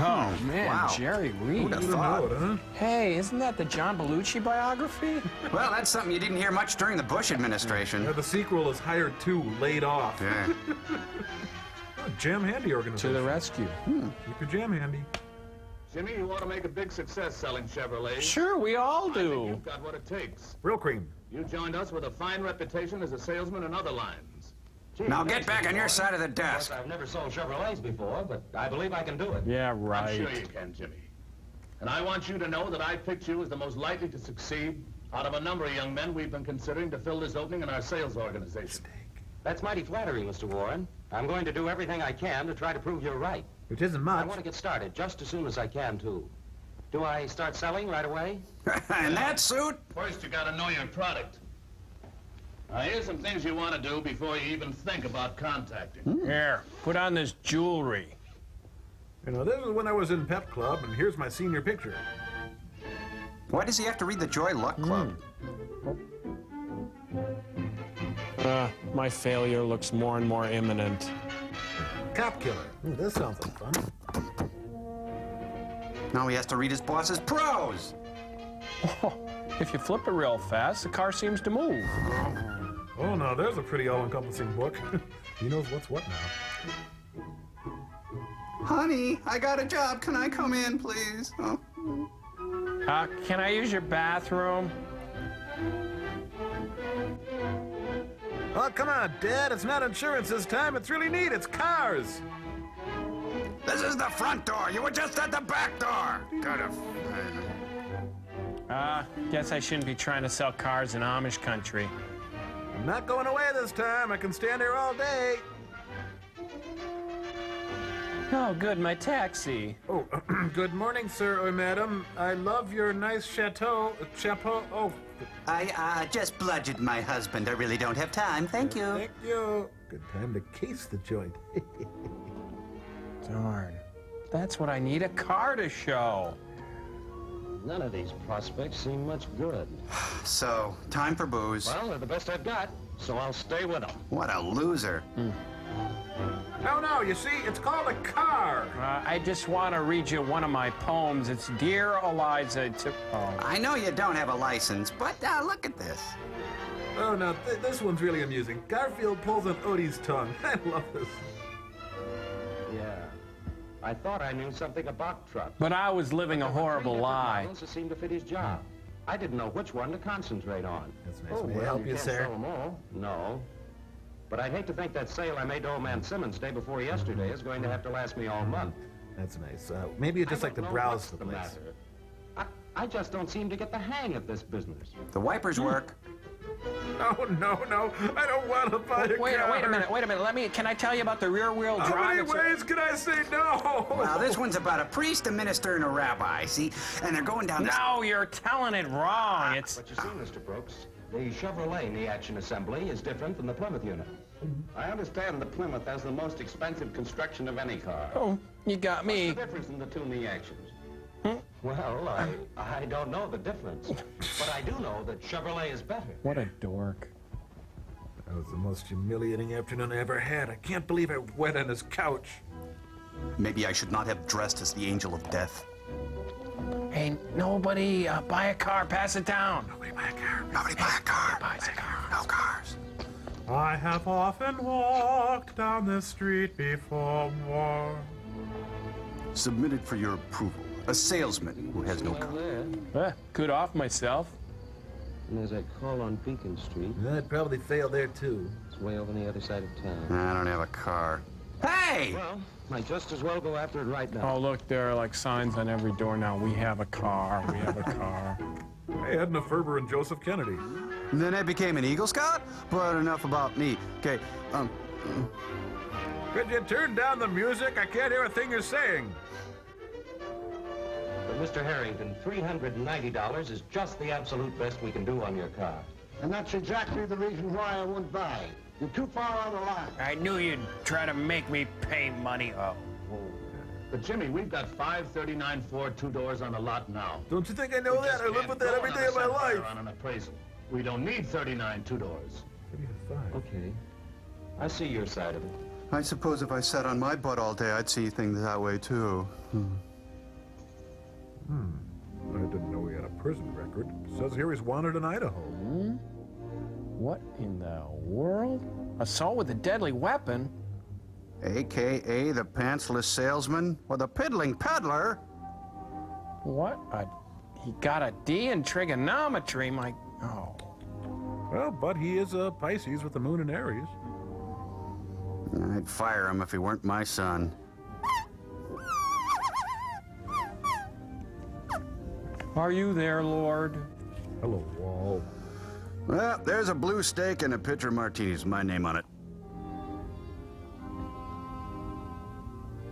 Oh, man, wow. Jerry Reed. Who'd have thought? Huh? Hey, isn't that the John Belushi biography? Well, that's something you didn't hear much during the Bush administration. Yeah, the sequel is Hired 2, Laid Off. Yeah. Oh, Jam Handy To organization. the rescue. Keep your jam handy. Jimmy, you want to make a big success selling Chevrolet. Sure, we all I think do. you've got what it takes. Real cream. You joined us with a fine reputation as a salesman in other lines. Now get back on your side of the desk. I've never sold Chevrolets before, but I believe I can do it. Yeah, I'm right. sure you can, Jimmy. And I want you to know that I picked you as the most likely to succeed out of a number of young men we've been considering to fill this opening in our sales organization. That's mighty flattering, Mr. Warren. I'm going to do everything I can to try to prove you're right. Which isn't I much. want to get started just as soon as I can, too. Do I start selling right away? In that suit? First, you got to know your product. Now, here's some things you want to do before you even think about contacting. Here, put on this jewelry. You know, this is when I was in Pep Club, and here's my senior picture. Why does he have to read the Joy Luck Club? My failure looks more and more imminent. Cop Killer. Ooh, that sounds like fun. Now he has to read his boss's prose. If you flip it real fast, the car seems to move. Oh, no, there's a pretty all-encompassing book. He knows what's what now. Honey, I got a job. Can I come in, please? Oh. Can I use your bathroom? Oh, come on, Dad. It's not insurance this time. It's really neat. It's cars. This is the front door. You were just at the back door. Guess I shouldn't be trying to sell cars in Amish country. I'm not going away this time. I can stand here all day. Oh, good, my taxi. Oh, good morning, sir or madam. I love your nice chateau. Oh, I just bludgeoned my husband. I really don't have time. Thank you. thank you. Good time to case the joint. Darn. That's what I need a car to show. None of these prospects seem much good. So, time for booze. Well, they're the best I've got, so I'll stay with them. What a loser. No, you see, it's called a car. I just want to read you one of my poems. It's Dear Eliza. I know you don't have a license, but look at this. Oh, no, this one's really amusing. Garfield pulls on Odie's tongue. I love this. Yeah. I thought I knew something about trucks. But I was living a There were horrible 3 different lie. models that seemed to fit his job. I didn't know which one to concentrate on. That's nice. Oh, May I well, help you, can't sir? sell them all. No. But I'd hate to think that sale I made to old man Simmons day before yesterday is going to have to last me all month. That's nice. Maybe you'd just I like to don't know browse what's the the place. matter. I just don't seem to get the hang of this business. The wipers work. Oh, no, I don't want to buy a car. Wait a minute. Can I tell you about the rear-wheel drive? How many It's a- ways can I say no? Well, this one's about a priest, a minister, and a rabbi, see? And they're going down this... No, you're telling it wrong. It's... But you see, Mr. Brooks, the Chevrolet in the Action Assembly is different from the Plymouth unit. I understand the Plymouth has the most expensive construction of any car. Oh, you got What's me. the difference in the two knee actions? Well, I don't know the difference. But I do know that Chevrolet is better. What a dork. That was the most humiliating afternoon I ever had. I can't believe I wet on his couch. Maybe I should not have dressed as the angel of death. Hey, nobody buy a car. Pass it down. Nobody buy a car. Nobody buy a car. Buys a car. No cars. I have often walked down the street before. Submitted for your approval. A salesman who has no car. There. Good off myself. And there's that call on Beacon Street. I'd probably fail there, too. It's way over on the other side of town. I don't have a car. Hey! Well, might just as well go after it right now. Oh, look, there are like signs on every door now. We have a car. We have a car. Hey, Edna Ferber and Joseph Kennedy. And then I became an Eagle Scout? But enough about me. Okay, Could you turn down the music? I can't hear a thing you're saying. But Mr. Harrington, $390 is just the absolute best we can do on your car. And that's exactly the reason why I wouldn't buy. You're too far on the line. I knew you'd try to make me pay money. Oh. But Jimmy, we've got 539 Ford 2-doors on the lot now. Don't you think I know that? I live with that every day of my life. On an appraisal. We don't need 39 2-doors. Okay. I see your side of it. I suppose if I sat on my butt all day, I'd see things that way, too. I didn't know he had a prison record. Says here he's wanted in Idaho. What in the world? Assault with a deadly weapon? AKA the pantsless salesman or the piddling peddler. What? He got a D in trigonometry, my... Oh. Well, but he is a Pisces with the moon in Aries. I'd fire him if he weren't my son. Are you there, Lord? Hello, Wall. Well, there's a blue steak and a pitcher of martinis. My name on it.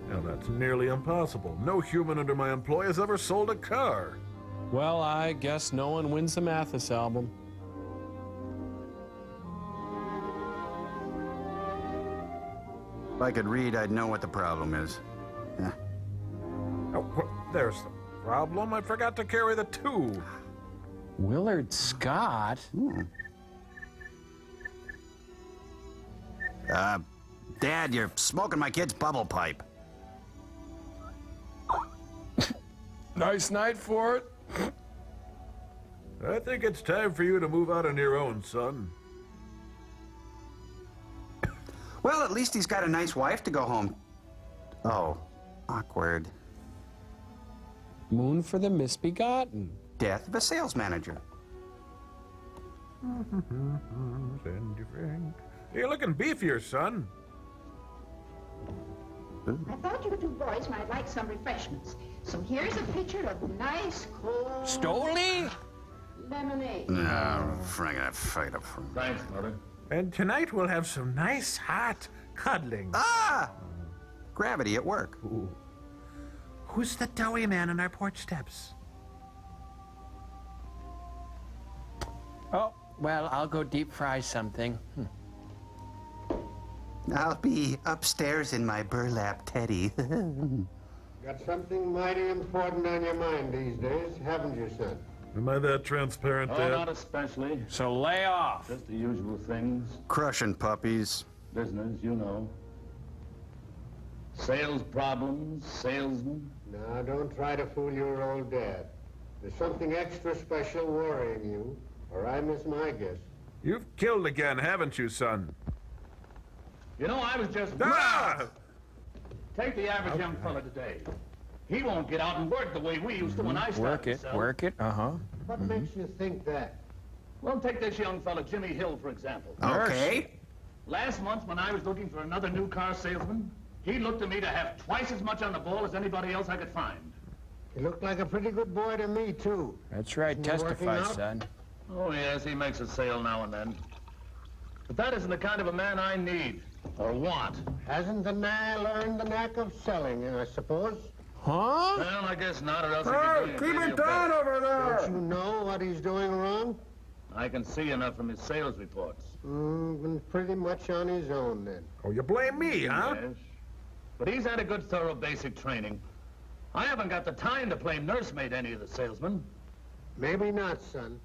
Now, that's nearly impossible. No human under my employ has ever sold a car. Well, I guess no one wins the Mathis album. If I could read, I'd know what the problem is. Oh, there's the problem. I forgot to carry the 2. Willard Scott? Dad, you're smoking my kid's bubble pipe. Nice night for it. I think it's time for you to move out on your own, son. Well, at least he's got a nice wife to go home. Oh, awkward. Moon for the misbegotten. Death of a sales manager. Sandy Frank. You're looking beefier, son. I thought you two boys might like some refreshments. So here's a pitcher of nice, cold... Stoli? lemonade. No, Frank, I fight up from. Thanks, Mother. And tonight we'll have some nice, hot cuddling. Ah! Gravity at work. Ooh. Who's the doughy man on our porch steps? Oh, well, I'll go deep fry something. I'll be upstairs in my burlap teddy. Got something mighty important on your mind these days, haven't you, son? Am I that transparent, Oh, Dad? not especially. So lay off. Just the usual things. Crushing puppies. Business, you know. Sales problems, salesmen. Now, don't try to fool your old dad. There's something extra special worrying you, or I miss my guess. You've killed again, haven't you, son? You know, I was just... Ah! Take the average young fella today. He won't get out and work the way we used to when I started to sell. Work it, uh-huh. What makes you think that? Well, take this young fella, Jimmy Hill, for example. Okay. Last month, when I was looking for another new car salesman, he looked to me to have twice as much on the ball as anybody else I could find. He looked like a pretty good boy to me, too. That's right, Isn't he working testify, out? son. Oh, yes, he makes a sale now and then. But that isn't the kind of a man I need, or want. Hasn't the man learned the knack of selling, I suppose? Huh? Well, I guess not, or else he'd be doing it better. over there! Don't you know what he's doing wrong? I can see enough from his sales reports. Been pretty much on his own, then. Oh, you blame me, huh? Yes. But he's had a good, thorough basic training. I haven't got the time to play nursemaid any of the salesmen. Maybe not, son.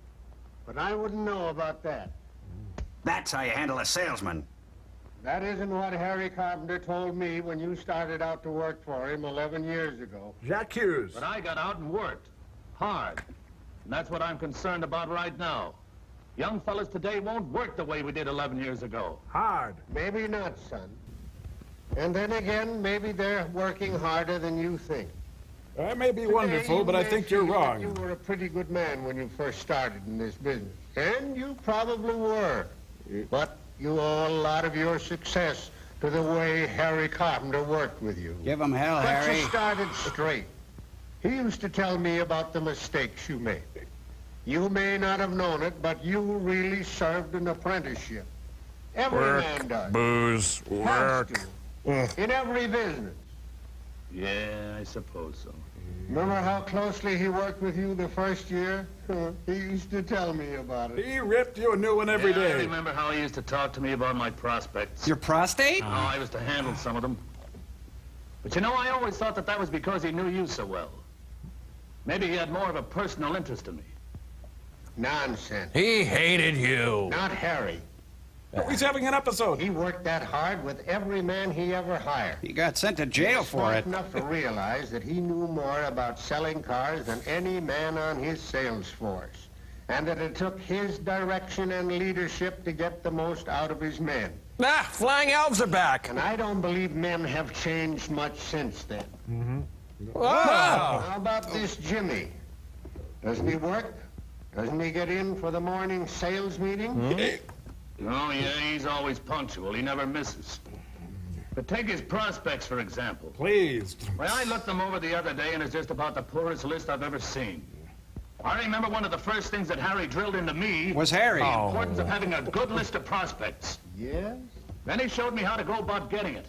But I wouldn't know about that. That's how you handle a salesman. That isn't what Harry Carpenter told me when you started out to work for him 11 years ago. Jacques Hughes. But I got out and worked. Hard. And that's what I'm concerned about right now. Young fellas today won't work the way we did 11 years ago. Hard. Maybe not, son. And then again, maybe they're working harder than you think. That may be Today, wonderful, you but I may think you're feel that wrong. You were a pretty good man when you first started in this business. And you probably were. But you owe a lot of your success to the way Harry Carpenter worked with you. Give him hell, But Harry. you started straight. He used to tell me about the mistakes you made. You may not have known it, but you really served an apprenticeship. Every man does. Booze, Has to. In every business. Yeah, I suppose so. Remember how closely he worked with you the first year? He used to tell me about it. He ripped you a new one every I day. remember how he used to talk to me about my prospects. Your prostate? How I was to handle some of them. But you know, I always thought that was because he knew you so well. Maybe he had more of a personal interest in me. Nonsense. He hated you. Not Harry. He's having an episode. He worked that hard with every man he ever hired. He got sent to jail for Smart it. enough to realize that he knew more about selling cars than any man on his sales force, and that it took his direction and leadership to get the most out of his men. Ah, flying elves are back. And I don't believe men have changed much since then. Wow. How about this Jimmy? Doesn't he work? Doesn't he get in for the morning sales meeting? Oh, yeah, he's always punctual. He never misses. But take his prospects, for example. Please. Well, I looked them over the other day, and it's just about the poorest list I've ever seen. I remember one of the first things that Harry drilled into me Was Harry. the importance of having a good list of prospects. Yes? Then he showed me how to go about getting it,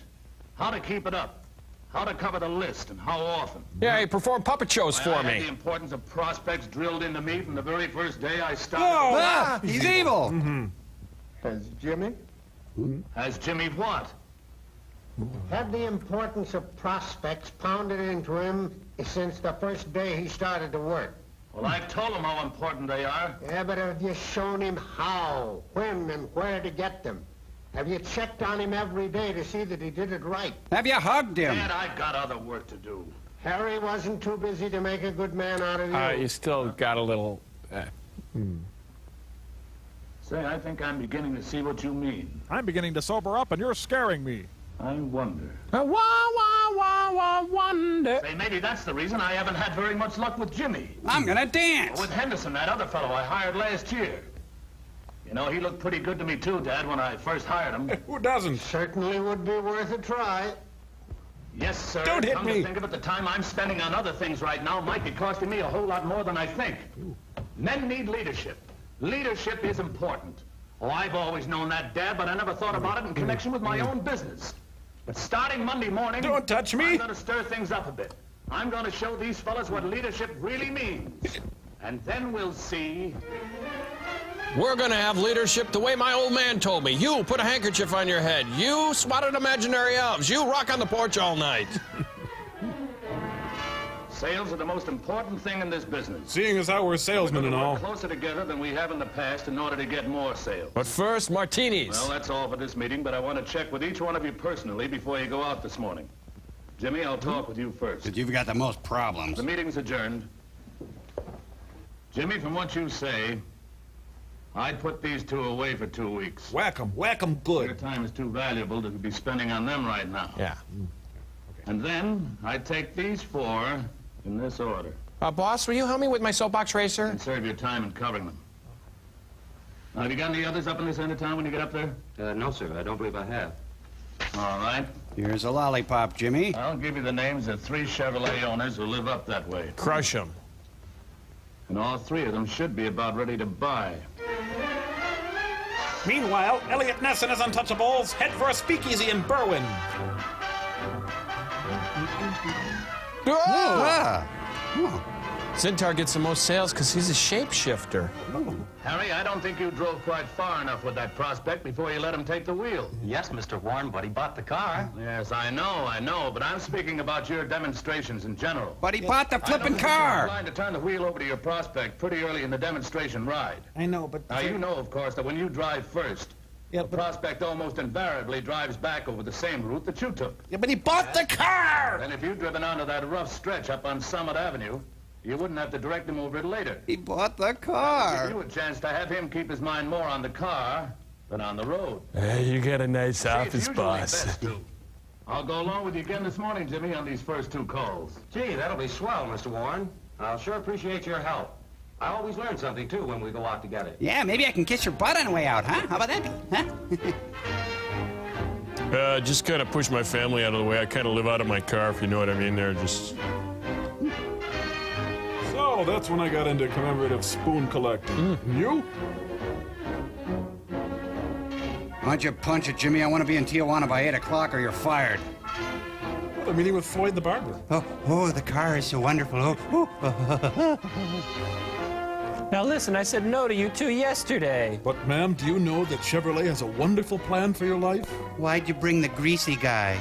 how to keep it up, how to cover the list, and how often. Yeah, he performed puppet shows I for had me. the importance of prospects drilled into me from the very first day I started. Ah, he's evil. Has Jimmy? Has Jimmy what? Had the importance of prospects pounded into him since the first day he started to work. Well, I've told him how important they are. Yeah, but have you shown him how, when, and where to get them? Have you checked on him every day to see that he did it right? Have you hugged him? Dad, I've got other work to do. Harry wasn't too busy to make a good man out of you. You still got a little... Say, I think I'm beginning to see what you mean. I'm beginning to sober up, and you're scaring me. I wonder. Wonder. Say, maybe that's the reason I haven't had very much luck with Jimmy. I'm gonna dance. With Henderson, that other fellow I hired last year. You know, he looked pretty good to me too, Dad, when I first hired him. Who doesn't? Certainly would be worth a try. Yes, sir. Don't hit Come me. to think of it, the time I'm spending on other things right now might be costing me a whole lot more than I think. Men need leadership. Leadership is important. Oh, I've always known that, Dad, but I never thought about it in connection with my own business. But starting Monday morning... Don't touch me. I'm going to stir things up a bit. I'm going to show these fellas what leadership really means. And then we'll see... We're gonna have leadership the way my old man told me. You put a handkerchief on your head. You spotted imaginary elves. You rock on the porch all night. Sales are the most important thing in this business. Seeing as how we're salesmen and We're all. closer together than we have in the past in order to get more sales. But first, martinis. Well, that's all for this meeting, but I want to check with each one of you personally before you go out this morning. Jimmy, I'll talk with you first. But you've got the most problems. The meeting's adjourned. Jimmy, from what you say, I'd put these two away for 2 weeks. Whack 'em Your good. time is too valuable to be spending on them right now. Yeah. And then I'd take these 4 in this order Boss, will you help me with my soapbox racer? and serve your time in covering them. Now, have you got any others up in this end of town when you get up there? No, sir. I don't believe I have. All right. Here's a lollipop, Jimmy. I'll give you the names of 3 Chevrolet owners who live up that way. Crush him. And all 3 of them should be about ready to buy. Meanwhile, Elliot Ness and his Untouchables head for a speakeasy in Berwyn. Ah. Zintar gets the most sales because he's a shapeshifter. Harry, I don't think you drove quite far enough with that prospect before you let him take the wheel. Yes, Mr. Warren, but he bought the car. Yes, I know, but I'm speaking about your demonstrations in general. But he bought the I flippin' noticed you were car. inclined to turn the wheel over to your prospect pretty early in the demonstration ride. I know, but... Now, you know, of course, that when you drive first, Yeah, the but- prospect almost invariably drives back over the same route that you took. Yeah, but he bought the car! And if you'd driven onto that rough stretch up on Summit Avenue, you wouldn't have to direct him over it later. He bought the Give car. you a chance to have him keep his mind more on the car than on the road. You got a nice See, it's usually best to. I'll go along with you again this morning, Jimmy, on these first 2 calls. Gee, that'll be swell, Mr. Warren. I'll sure appreciate your help. I always learn something, too, when we go out together. Yeah, maybe I can kiss your butt on the way out, huh? How about that? Huh? Just kind of push my family out of the way. I kind of live out of my car, if you know what I mean. They're just... So, that's when I got into commemorative spoon collecting. And you? Why don't you punch it, Jimmy? I want to be in Tijuana by 8 o'clock or you're fired. The meeting with Floyd the barber. Oh, the car is so wonderful. Now listen, I said no to you 2 yesterday. But, ma'am, do you know that Chevrolet has a wonderful plan for your life? Why'd you bring the greasy guy?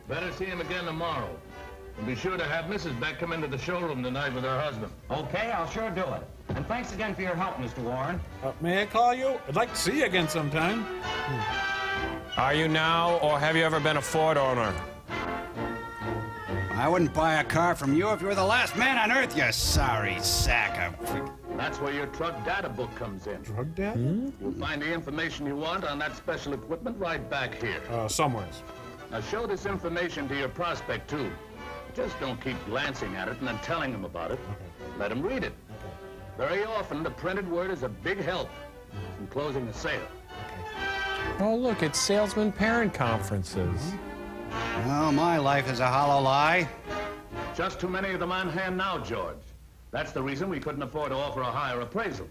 Better see him again tomorrow. And be sure to have Mrs. Beck come into the showroom tonight with her husband. Okay, I'll sure do it. And thanks again for your help, Mr. Warren. May I call you? I'd like to see you again sometime. Are you now, or have you ever been a Ford owner? I wouldn't buy a car from you if you were the last man on earth, you sorry sack of... That's where your truck data book comes in. Drug dad? You'll find the information you want on that special equipment right back here. Somewheres. Now show this information to your prospect, too. Just don't keep glancing at it and then telling him about it. Let him read it. Very often, the printed word is a big help in closing a sale. Oh, look, it's salesman parent conferences. Well, my life is a hollow lie. Just too many of them on hand now, George. That's the reason we couldn't afford to offer a higher appraisal.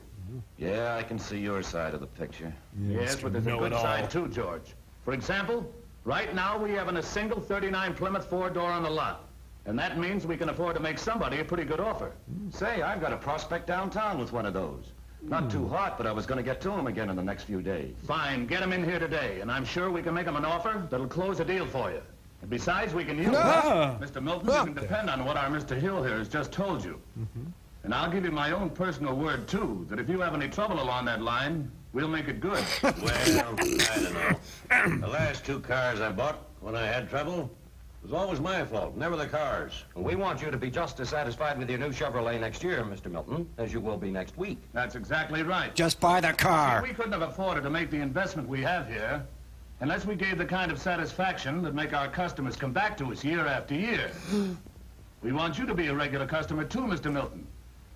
Yeah, I can see your side of the picture. Yes, but there's a good know-it-all. side, too, George. For example, right now we have a single 39 Plymouth four-door on the lot. And that means we can afford to make somebody a pretty good offer. Say, I've got a prospect downtown with one of those. Not too hot, but I was going to get to him again in the next few days. Fine, get him in here today, and I'm sure we can make him an offer that'll close a deal for you. And besides, we can use it. Mr. Milton, you can depend on what our Mr. Hill here has just told you. And I'll give you my own personal word, too, that if you have any trouble along that line, we'll make it good. Well, I don't know. The last two cars I bought when I had trouble was always my fault, never the cars. We want you to be just as satisfied with your new Chevrolet next year, Mr. Milton, as you will be next week. That's exactly right. Just buy the car. We couldn't have afforded to make the investment we have here unless we gave the kind of satisfaction that make our customers come back to us year after year. We want you to be a regular customer, too, Mr. Milton.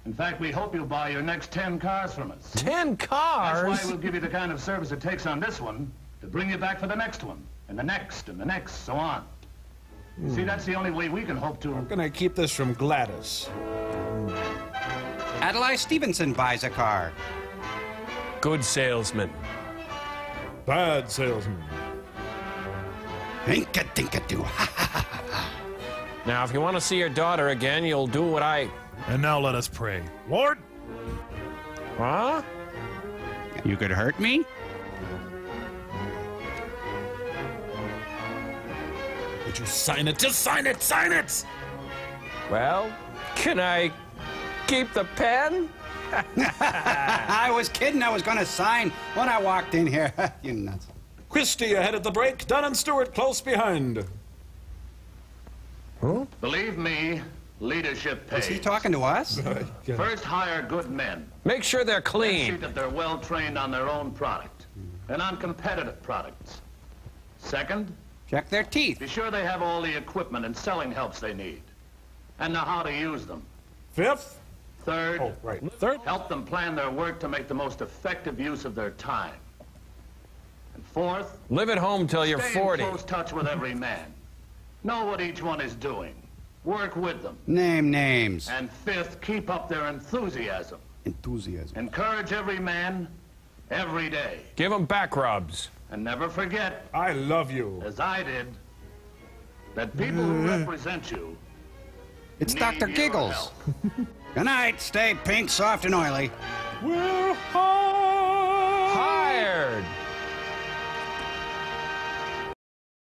In fact, we hope you'll buy your next 10 cars from us. 10 cars? That's why we'll give you the kind of service it takes on this one to bring you back for the next one, and the next, and the next, so on. See, that's the only way we can hope to... I'm gonna keep this from Gladys. Adlai Stevenson buys a car. Good salesman. Bad salesman. Inka-dinka-doo. Now, if you want to see your daughter again, you'll do what I... And now let us pray. Lord, Huh? You could hurt me? Would you sign it? Just sign it! Sign it! Well, can I keep the pen? I was kidding. I was going to sign when I walked in here. You nuts. Christie ahead at the break. Dunn and Stewart close behind. Huh? Believe me, leadership pays. Is he talking to us? First, hire good men. Make sure they're See clean. that they're well trained on their own product and on competitive products. Second, Check their teeth. be sure they have all the equipment and selling helps they need and know how to use them. Fifth. Third, Oh, right. Third. help them plan their work to make the most effective use of their time. And fourth, Live at home till you're stay 40. in close touch with every man. Know what each one is doing. Work with them. Name names. And fifth, keep up their enthusiasm. Enthusiasm. Encourage every man, every day. Give them back rubs. And never forget, I love you. as I did, that people who represent you It's need Dr. your Giggles. help. Good night. Stay pink, soft, and oily. We're high.